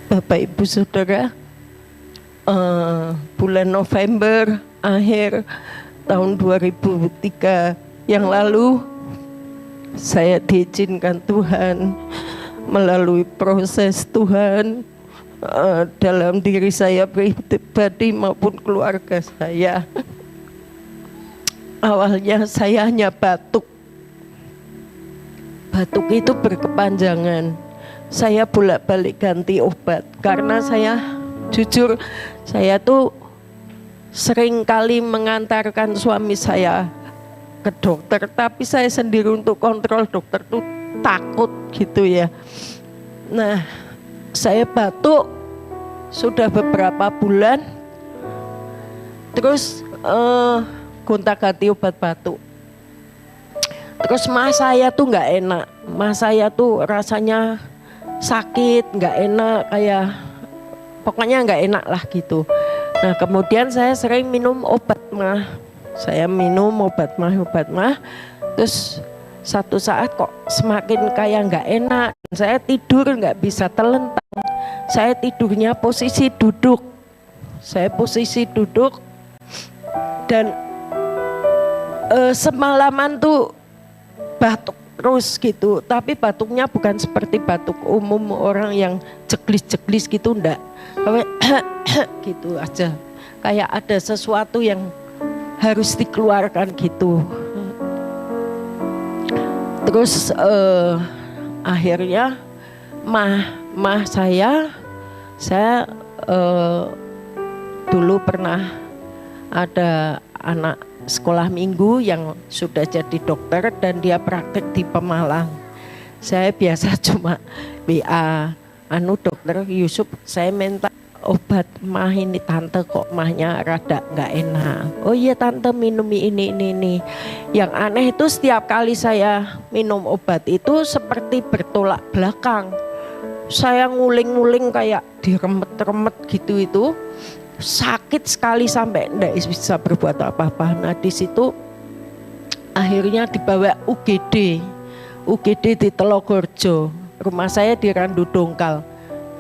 Bapak Ibu Saudara, bulan November akhir tahun 2003 yang lalu saya diizinkan Tuhan melalui proses Tuhan dalam diri saya pribadi maupun keluarga saya. Awalnya saya hanya batuk. Batuk itu berkepanjangan. Saya bolak-balik ganti obat karena saya jujur saya tuh sering kali mengantarkan suami saya ke dokter, tapi saya sendiri untuk kontrol dokter tuh takut gitu ya. Nah, saya batuk sudah beberapa bulan, terus gonta-ganti obat batuk. Terus mah saya tuh nggak enak, mah saya tuh rasanya sakit, nggak enak, kayak pokoknya nggak enak lah gitu. Nah kemudian saya sering minum obat mah, saya minum obat mah, terus satu saat kok semakin kayak nggak enak, saya tidur nggak bisa telentang, saya tidurnya posisi duduk, dan semalaman tuh batuk terus gitu, tapi batuknya bukan seperti batuk umum orang yang jeglis-jeglis gitu, enggak, gitu aja, kayak ada sesuatu yang harus dikeluarkan gitu. Terus akhirnya mah saya dulu pernah ada anak sekolah minggu yang sudah jadi dokter dan dia praktek di Pemalang. Saya biasa cuma WA, dokter Yusuf, saya minta obat mah ini tante, kok mahnya rada nggak enak. Oh iya tante, minum ini. Yang aneh itu setiap kali saya minum obat itu seperti bertolak belakang. Saya nguling-nguling kayak diremet-remet gitu itu. Sakit sekali sampai enggak bisa berbuat apa-apa. Nah di situ akhirnya dibawa UGD di Telogorjo. Rumah saya di Randu Dongkal,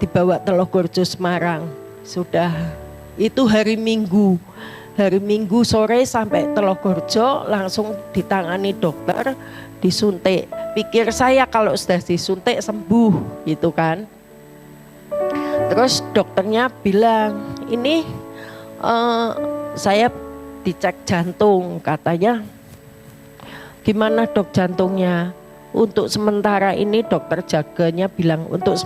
dibawa Telogorjo Semarang. Sudah itu hari Minggu sore sampai Telogorjo, langsung ditangani dokter, disuntik. Pikir saya kalau sudah disuntik sembuh gitu kan. Terus dokternya bilang, ini saya dicek jantung, katanya gimana dok jantungnya? Untuk sementara ini dokter jaganya bilang untuk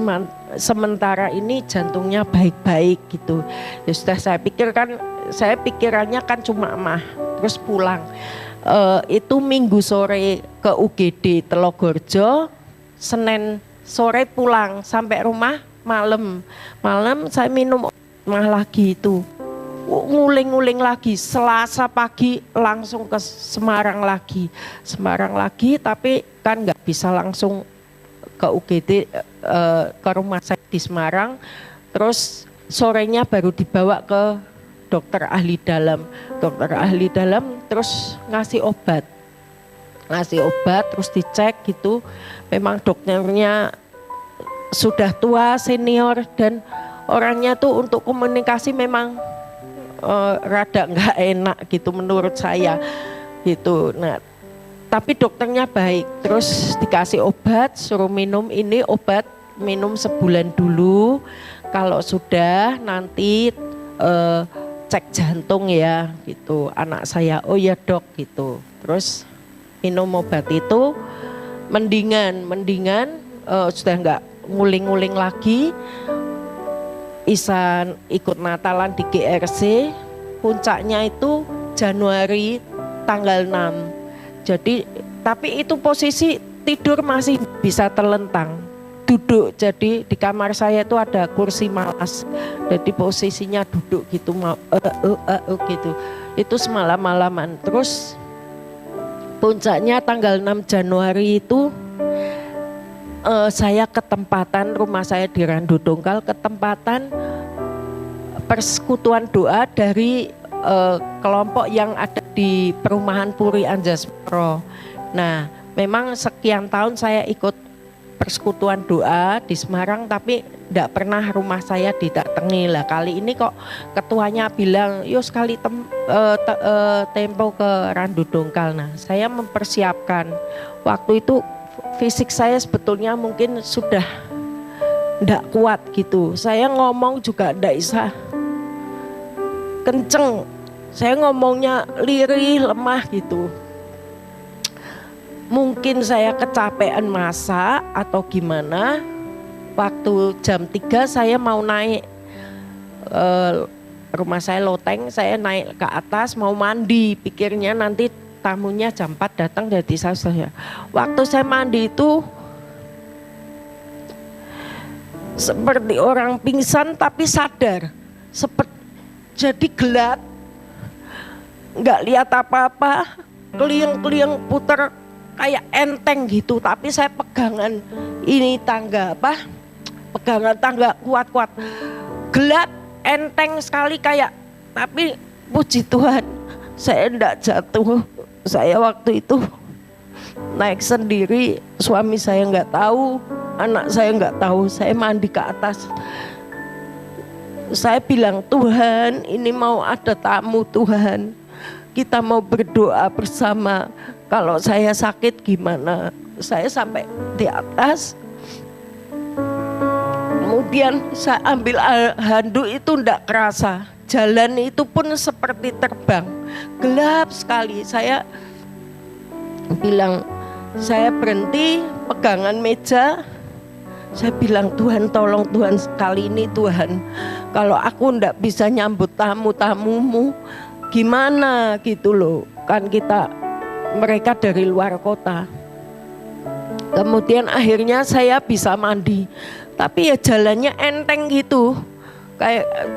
sementara ini jantungnya baik-baik gitu. Ya sudah, saya pikirannya kan cuma mah, terus pulang. Itu Minggu sore ke UGD Telogorjo, Senin sore pulang, sampai rumah malam saya minum mah lagi itu, nguling-nguling lagi. Selasa pagi langsung ke Semarang lagi, tapi kan nggak bisa langsung ke UGD, ke rumah sakit di Semarang. Terus sorenya baru dibawa ke dokter ahli dalam, terus ngasih obat, terus dicek gitu. Memang dokternya sudah tua, senior, dan orangnya tuh untuk komunikasi memang rada nggak enak gitu menurut saya gitu. Nah tapi dokternya baik, terus dikasih obat, suruh minum ini obat, minum sebulan dulu, kalau sudah nanti cek jantung ya gitu. Anak saya, oh ya dok gitu. Terus minum obat itu mendingan, sudah nggak nguling-nguling lagi. Isan ikut Natalan di GRC, puncaknya itu Januari tanggal 6. Jadi tapi itu posisi tidur masih bisa telentang, duduk. Jadi di kamar saya itu ada kursi malas, jadi posisinya duduk gitu, gitu. Itu semalam-malaman. Terus puncaknya tanggal 6 Januari itu saya ketempatan, rumah saya di Randu Dongkal, ketempatan persekutuan doa dari kelompok yang ada di perumahan Puri Anjasmara. Nah memang sekian tahun saya ikut persekutuan doa di Semarang, tapi Tidak pernah rumah saya didatangi lah. Kali ini kok ketuanya bilang, yuk sekali tempo ke Randu Dongkal. Nah, saya mempersiapkan. Waktu itu fisik saya sebetulnya mungkin sudah tidak kuat gitu. Saya ngomong juga tidak bisa kenceng. Saya ngomongnya lirih, lemah gitu. Mungkin saya kecapean masak atau gimana. Waktu jam 3 saya mau naik, rumah saya loteng, saya naik ke atas mau mandi. Pikirnya nanti tamunya jam 4 datang, jadi saya. Waktu saya mandi itu seperti orang pingsan tapi sadar. Jadi gelap, nggak lihat apa-apa, keliling-keliling putar kayak enteng gitu. Tapi saya pegangan ini tangga pegangan tangga kuat-kuat, gelap, enteng sekali kayak. Tapi puji Tuhan saya enggak jatuh. Saya waktu itu naik sendiri, suami saya enggak tahu, anak saya enggak tahu. Saya mandi ke atas. Saya bilang, Tuhan, ini mau ada tamu Tuhan. Kita mau berdoa bersama. Kalau saya sakit gimana? Saya sampai di atas. Kemudian saya ambil handuk itu enggak kerasa. Jalan itu pun seperti terbang. Gelap sekali. Saya bilang, saya berhenti pegangan meja. Saya bilang, Tuhan tolong Tuhan, sekali ini Tuhan, kalau aku enggak bisa nyambut tamu-tamumu gimana gitu loh. Kan mereka dari luar kota. Kemudian akhirnya saya bisa mandi. Tapi ya jalannya enteng gitu.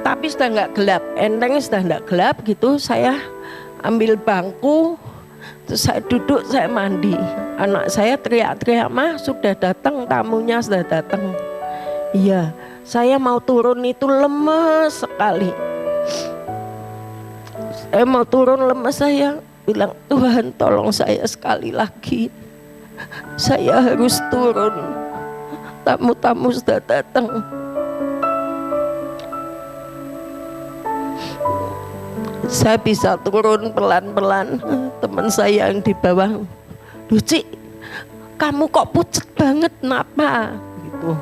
Tapi sudah enggak gelap, enteng sudah enggak gelap gitu. Saya ambil bangku, terus saya duduk, saya mandi. Anak saya teriak-teriak, mah sudah datang, tamunya sudah datang. Iya, saya mau turun itu lemes sekali. Saya mau turun lemes, saya bilang, Tuhan tolong saya sekali lagi. Saya harus turun, tamu-tamu sudah datang. Saya bisa turun pelan-pelan. Teman saya yang di bawah, Duci, kamu kok pucet banget, kenapa? Gitu.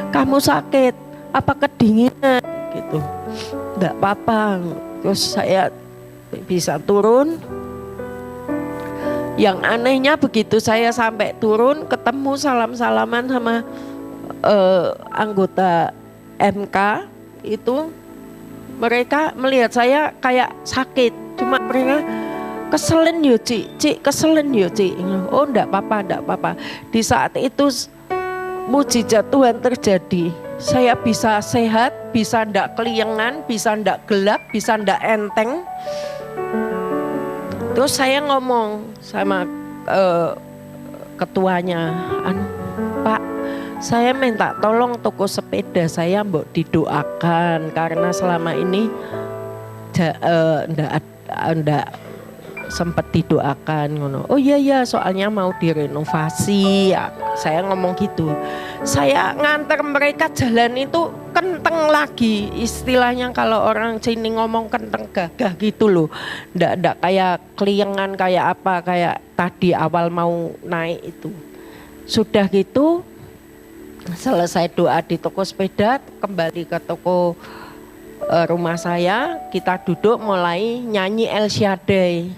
Kamu sakit, apa kedinginan? Gitu. Enggak apa-apa. Terus saya bisa turun. Yang anehnya begitu saya sampai turun, ketemu salam-salaman sama anggota MK itu, mereka melihat saya kayak sakit, cuma mereka keselin yo Cik, keselin yo Cik. Oh enggak apa-apa. Di saat itu mujizat Tuhan terjadi. Saya bisa sehat, bisa enggak keliengan, bisa enggak gelap, bisa enggak enteng. Terus saya ngomong sama ketuanya, Pak, saya minta tolong toko sepeda saya mbok didoakan karena selama ini enggak sempat didoakan ngono. Oh iya soalnya mau direnovasi ya. Saya ngomong gitu. Saya nganter mereka jalan itu kenteng lagi. Istilahnya kalau orang sini ngomong kenteng gagah gitu loh. Ndak kayak keliengan kayak apa, kayak tadi awal mau naik itu. Sudah gitu selesai doa di toko sepeda, kembali ke toko rumah saya, kita duduk mulai nyanyi El Shaddai.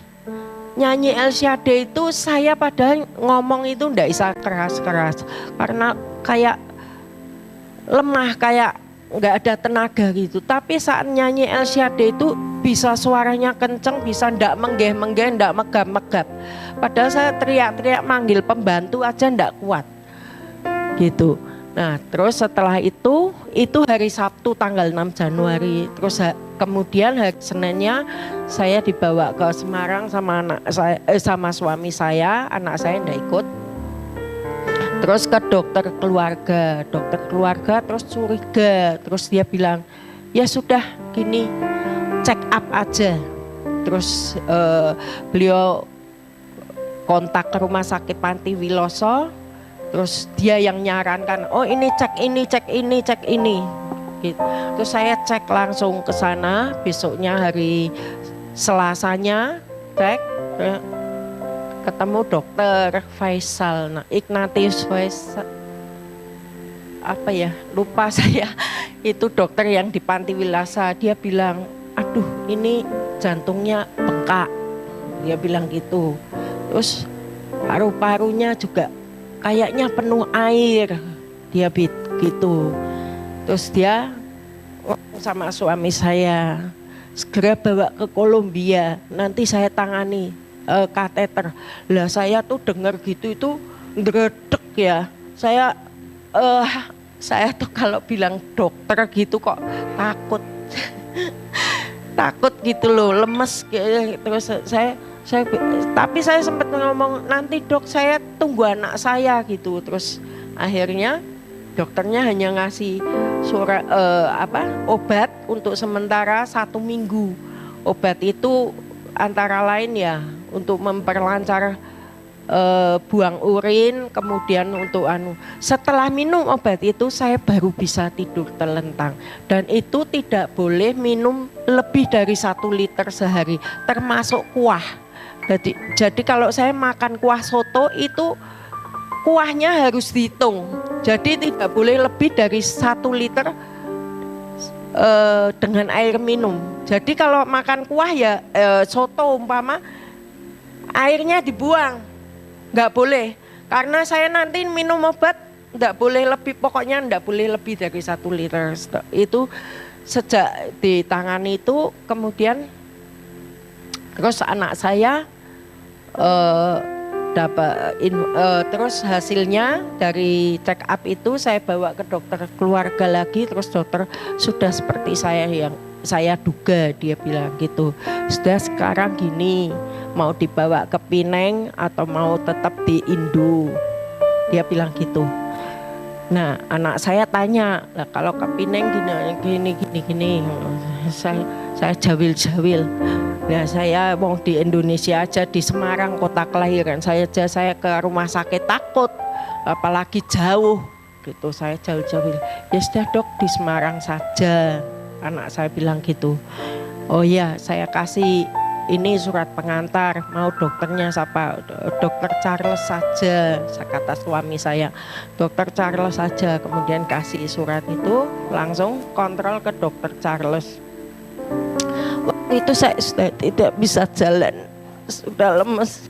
Nyanyi El Shaddai itu saya padahal ngomong itu enggak bisa keras-keras karena kayak lemah, kayak enggak ada tenaga gitu. Tapi saat nyanyi El Shaddai itu bisa suaranya kenceng, bisa enggak menggeh-menggeh, enggak megap-megap. Padahal saya teriak-teriak manggil pembantu aja enggak kuat gitu. Nah terus setelah itu hari Sabtu tanggal 6 Januari. Terus kemudian hari Seninnya saya dibawa ke Semarang sama anak saya, sama suami saya. Anak saya enggak ikut. Terus ke dokter keluarga terus curiga. Terus dia bilang, ya sudah gini, check up aja. Terus beliau kontak ke rumah sakit Panti Wiloso. Terus dia yang nyarankan, oh ini cek ini, cek ini, cek ini. Gitu. Terus saya cek langsung ke sana, besoknya hari Selasanya cek, ketemu dokter Faisal, Ignatius Faisal, apa ya, lupa saya. Itu dokter yang di Panti Wilasa, dia bilang, aduh ini jantungnya bengkak, dia bilang gitu. Terus paru-parunya juga kayaknya penuh air, dia gitu. Terus dia sama suami saya, segera bawa ke Kolombia, nanti saya tangani kateter. Lah saya tuh dengar gitu itu ngredek ya. Saya tuh kalau bilang dokter gitu kok takut. Takut gitu loh, lemes. Terus tapi saya sempat ngomong, nanti dok saya tunggu anak saya gitu. Terus akhirnya dokternya hanya ngasih obat untuk sementara 1 minggu. Obat itu antara lain ya untuk memperlancar buang urin, kemudian untuk setelah minum obat itu saya baru bisa tidur telentang, dan itu tidak boleh minum lebih dari 1 liter sehari, termasuk kuah. Jadi kalau saya makan kuah soto itu kuahnya harus dihitung, jadi tidak boleh lebih dari 1 liter dengan air minum. Jadi kalau makan kuah ya soto umpama airnya dibuang, nggak boleh, karena saya nanti minum obat nggak boleh lebih, pokoknya nggak boleh lebih dari 1 liter. Itu sejak ditangani itu, kemudian terus anak saya terus hasilnya dari check up itu saya bawa ke dokter keluarga lagi, terus dokter sudah seperti saya yang saya duga, dia bilang gitu. Sudah sekarang gini, mau dibawa ke Pineng atau mau tetap di Indo, dia bilang gitu. Nah anak saya tanya, lah kalau ke Pineng gini, saya jawil. Nah saya mau di Indonesia aja, di Semarang kota kelahiran saya ke rumah sakit takut, apalagi jauh gitu. Saya jauh-jauh, ya sudah dok di Semarang saja, anak saya bilang gitu. Oh ya, saya kasih ini surat pengantar, mau dokternya siapa? Dokter Charles saja, kata suami saya, dokter Charles saja. Kemudian kasih surat itu, langsung kontrol ke dokter Charles. Waktu itu saya sudah tidak bisa jalan, sudah lemes.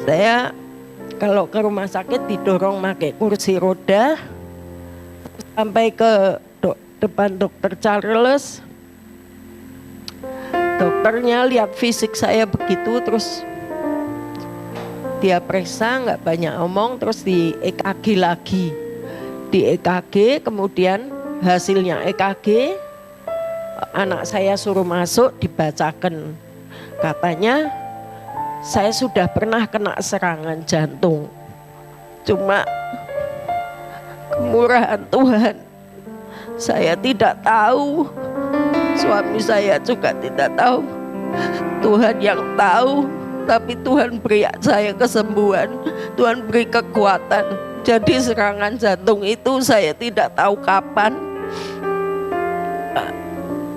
Saya kalau ke rumah sakit didorong pakai kursi roda sampai ke depan dokter Charles. Dokternya lihat fisik saya begitu, terus dia periksa, nggak banyak omong, terus di EKG lagi. Di EKG, kemudian hasilnya EKG, anak saya suruh masuk dibacakan. Katanya saya sudah pernah kena serangan jantung, cuma kemurahan Tuhan saya tidak tahu, suami saya juga tidak tahu, Tuhan yang tahu. Tapi Tuhan beri saya kesembuhan, Tuhan beri kekuatan. Jadi serangan jantung itu saya tidak tahu kapan,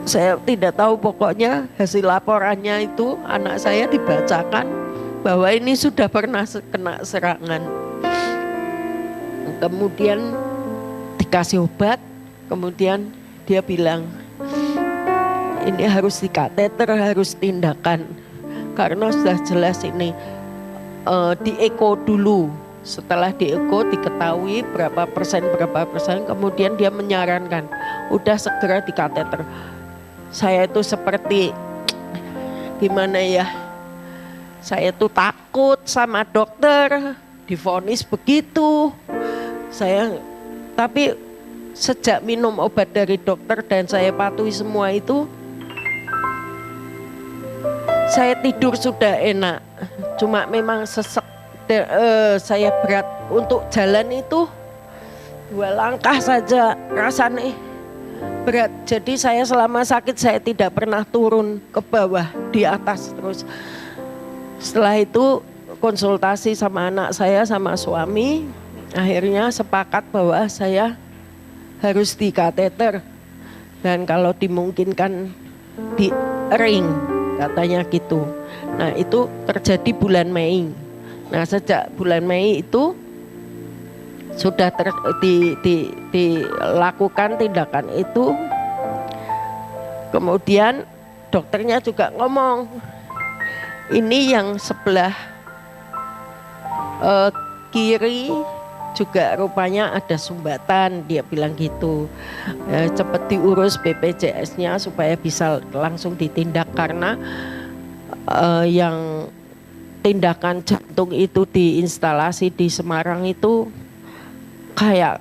saya tidak tahu, pokoknya hasil laporannya itu anak saya dibacakan bahwa ini sudah pernah kena serangan. Kemudian dikasih obat, kemudian dia bilang ini harus dikateter, harus tindakan, karena sudah jelas ini di eko dulu. Setelah di eko diketahui berapa persen, kemudian dia menyarankan udah segera dikateter. Saya itu seperti gimana ya, saya itu takut sama dokter, divonis begitu. Tapi sejak minum obat dari dokter dan saya patuhi semua itu, saya tidur sudah enak. Cuma memang sesek, saya berat untuk jalan itu 2 langkah saja rasanya berat. Jadi saya selama sakit saya tidak pernah turun ke bawah, di atas terus. Setelah itu konsultasi sama anak saya sama suami, akhirnya sepakat bahwa saya harus di kateter dan kalau dimungkinkan di ring, katanya gitu. Nah itu terjadi bulan Mei. Nah sejak bulan Mei itu sudah dilakukan tindakan itu. Kemudian dokternya juga ngomong, ini yang sebelah kiri juga rupanya ada sumbatan, dia bilang gitu. Cepat diurus BPJS-nya supaya bisa langsung ditindak, karena yang tindakan jantung itu di instalasi di Semarang itu kayak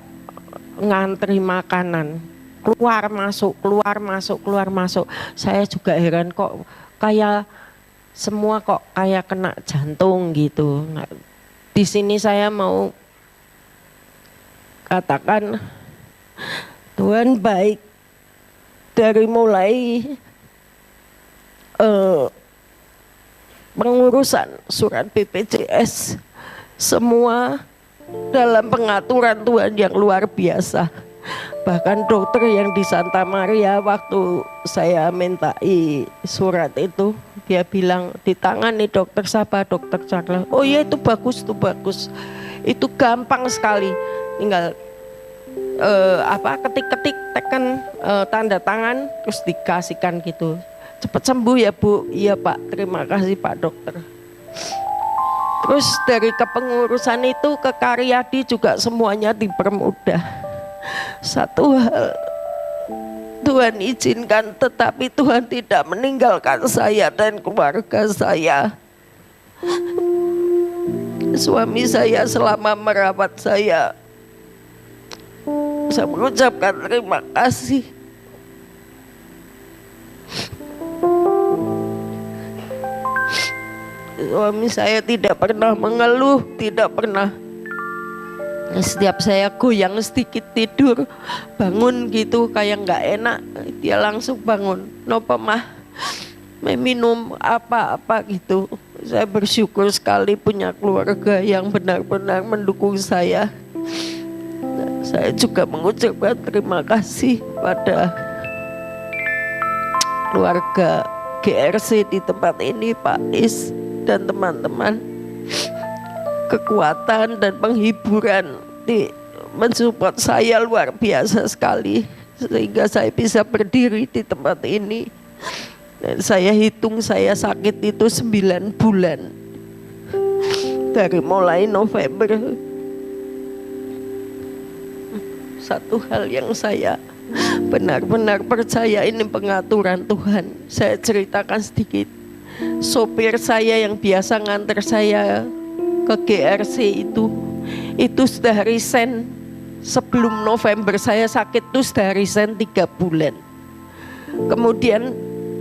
ngantri makanan, keluar masuk, keluar masuk, keluar masuk. Saya juga heran kok kayak semua kok kayak kena jantung gitu. Nah, di sini saya mau katakan Tuhan baik dari mulai pengurusan surat BPJS, semua dalam pengaturan Tuhan yang luar biasa. Bahkan dokter yang di Santa Maria waktu saya mintai surat itu, dia bilang ditangani dokter siapa, dokter Charles. Oh iya itu bagus, itu gampang sekali, tinggal ketik-ketik tekan tanda tangan terus dikasihkan gitu. Cepat sembuh ya Bu. Iya Pak, terima kasih Pak dokter. Terus dari kepengurusan itu ke Karyadi juga semuanya dipermudah. Satu hal Tuhan izinkan, tetapi Tuhan tidak meninggalkan saya dan keluarga saya. Suami saya selama merawat saya mengucapkan terima kasih. Suami saya tidak pernah mengeluh, tidak pernah. Setiap saya goyang sedikit tidur, bangun gitu kayak nggak enak, dia langsung bangun. Nopo mah, minum apa-apa gitu. Saya bersyukur sekali punya keluarga yang benar-benar mendukung saya. Saya juga mengucapkan terima kasih pada keluarga GRC di tempat ini, Pak Is dan teman-teman. Kekuatan dan penghiburan mensupport saya luar biasa sekali, sehingga saya bisa berdiri di tempat ini. Dan saya hitung saya sakit itu 9 bulan dari mulai November. Satu hal yang saya benar-benar percaya, ini pengaturan Tuhan. Saya ceritakan sedikit. Sopir saya yang biasa nganter saya ke GRC itu sudah resign sebelum November saya sakit, itu sudah resign 3 bulan. Kemudian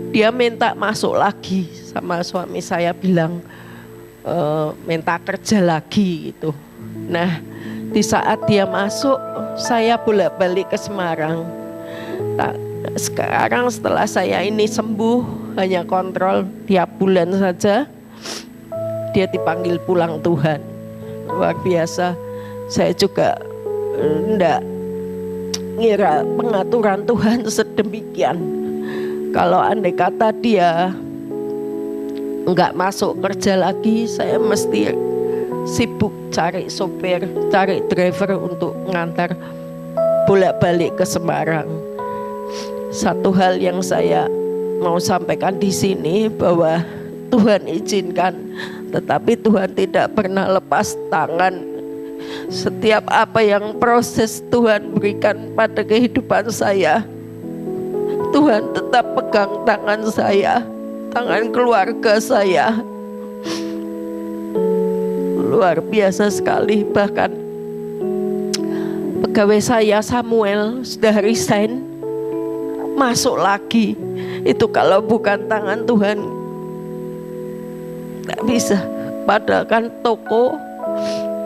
dia minta masuk lagi, sama suami saya bilang minta kerja lagi gitu. Nah di saat dia masuk, saya bolak-balik ke Semarang. Sekarang setelah saya ini sembuh, hanya kontrol tiap bulan saja, dia dipanggil pulang Tuhan. Luar biasa. Saya juga enggak ngira pengaturan Tuhan sedemikian. Kalau andai kata dia enggak masuk kerja lagi, saya mesti sibuk cari sopir, cari driver untuk ngantar bolak-balik ke Semarang. Satu hal yang saya mau sampaikan di sini, bahwa Tuhan izinkan, tetapi Tuhan tidak pernah lepas tangan. Setiap apa yang proses Tuhan berikan pada kehidupan saya, Tuhan tetap pegang tangan saya, tangan keluarga saya. Luar biasa sekali. Bahkan pegawai saya Samuel sudah resign, masuk lagi. Itu kalau bukan tangan Tuhan nggak bisa. Padahal kan toko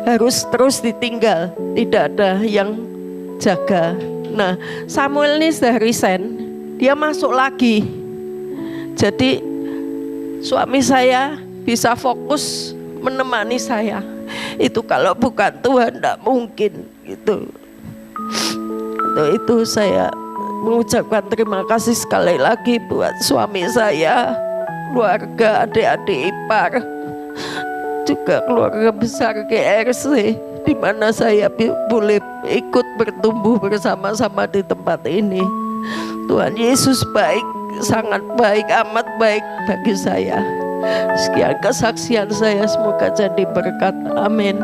harus terus ditinggal, tidak ada yang jaga. Nah Samuel ini sudah resign, dia masuk lagi. Jadi suami saya bisa fokus menemani saya. Itu kalau bukan Tuhan tidak mungkin gitu. Untuk itu saya mengucapkan terima kasih sekali lagi buat suami saya, keluarga, adik-adik ipar, juga keluarga besar GRC, di mana saya boleh ikut bertumbuh bersama-sama di tempat ini. Tuhan Yesus baik, sangat baik, amat baik bagi saya. Sekian kesaksian saya, semoga jadi berkat. Amin.